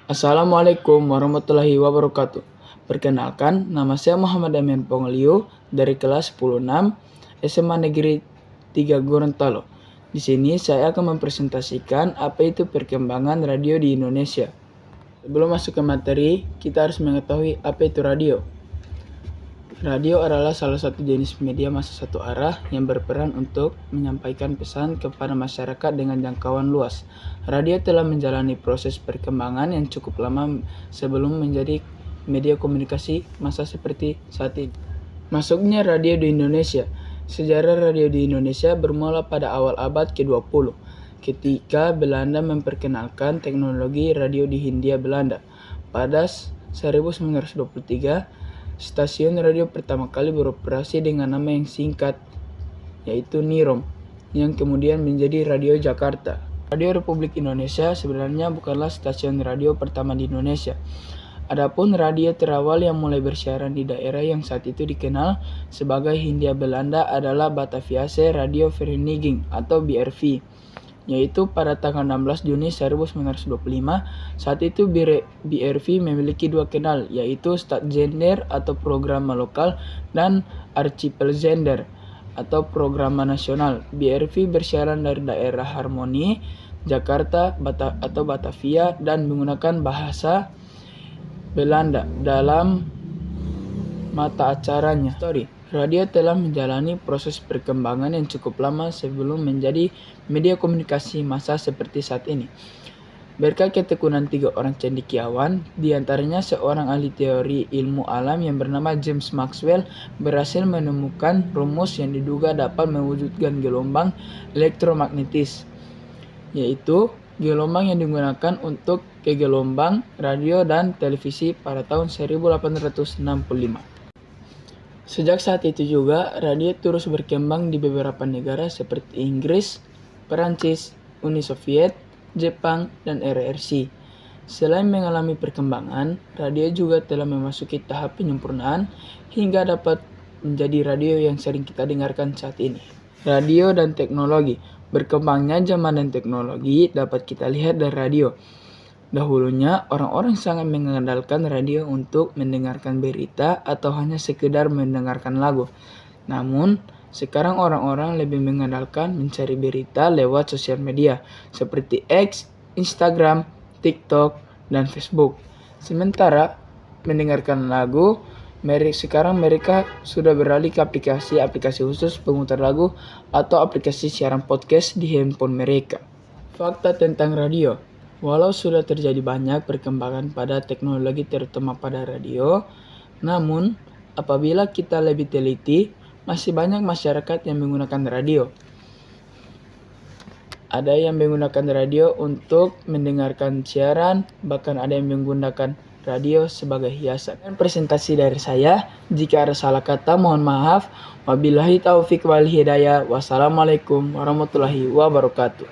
Assalamualaikum warahmatullahi wabarakatuh. Perkenalkan, nama saya Muhammad Damian Pongelio dari kelas 10-6 SMA Negeri 3 Gorontalo. Di sini saya akan mempresentasikan apa itu perkembangan radio di Indonesia. Sebelum masuk ke materi, kita harus mengetahui apa itu radio. Radio adalah salah satu jenis media massa satu arah yang berperan untuk menyampaikan pesan kepada masyarakat dengan jangkauan luas. Radio telah menjalani proses perkembangan yang cukup lama sebelum menjadi media komunikasi massa seperti saat ini. Masuknya radio di Indonesia. Sejarah radio di Indonesia bermula pada awal abad ke-20, ketika Belanda memperkenalkan teknologi radio di Hindia Belanda. Pada 1923, stasiun radio pertama kali beroperasi dengan nama yang singkat, yaitu NIROM, yang kemudian menjadi Radio Jakarta. Radio Republik Indonesia sebenarnya bukanlah stasiun radio pertama di Indonesia. Adapun radio terawal yang mulai bersiaran di daerah yang saat itu dikenal sebagai Hindia Belanda adalah Bataviase Radio Vereniging atau BRV, yaitu pada tanggal 16 Juni 1925. Saat itu BRV memiliki dua kanal, yaitu Stadtzender atau programa lokal dan Archipelzender atau programa nasional. BRV bersiaran dari daerah Harmoni, Jakarta atau Batavia dan menggunakan bahasa Belanda dalam mata acaranya. Radio telah menjalani proses perkembangan yang cukup lama sebelum menjadi media komunikasi massa seperti saat ini. Berkat ketekunan 3 orang cendekiawan, diantaranya seorang ahli teori ilmu alam yang bernama James Maxwell berhasil menemukan rumus yang diduga dapat mewujudkan gelombang elektromagnetis, yaitu gelombang yang digunakan untuk gelombang radio dan televisi pada tahun 1865. Sejak saat itu juga, radio terus berkembang di beberapa negara seperti Inggris, Perancis, Uni Soviet, Jepang, dan RRC. Selain mengalami perkembangan, radio juga telah memasuki tahap penyempurnaan hingga dapat menjadi radio yang sering kita dengarkan saat ini. Radio dan teknologi. Berkembangnya zaman dan teknologi dapat kita lihat dari radio. Dahulunya, orang-orang sangat mengandalkan radio untuk mendengarkan berita atau hanya sekedar mendengarkan lagu. Namun, sekarang orang-orang lebih mengandalkan mencari berita lewat sosial media seperti X, Instagram, TikTok, dan Facebook. Sementara mendengarkan lagu, sekarang mereka sudah beralih ke aplikasi khusus pemutar lagu atau aplikasi siaran podcast di handphone mereka. Fakta tentang radio. Walau sudah terjadi banyak perkembangan pada teknologi terutama pada radio, namun apabila kita lebih teliti, masih banyak masyarakat yang menggunakan radio. Ada yang menggunakan radio untuk mendengarkan siaran, bahkan ada yang menggunakan radio sebagai hiasan. Dan presentasi dari saya, jika ada salah kata mohon maaf. Wabillahi taufik wal hidayah. Wassalamualaikum warahmatullahi wabarakatuh.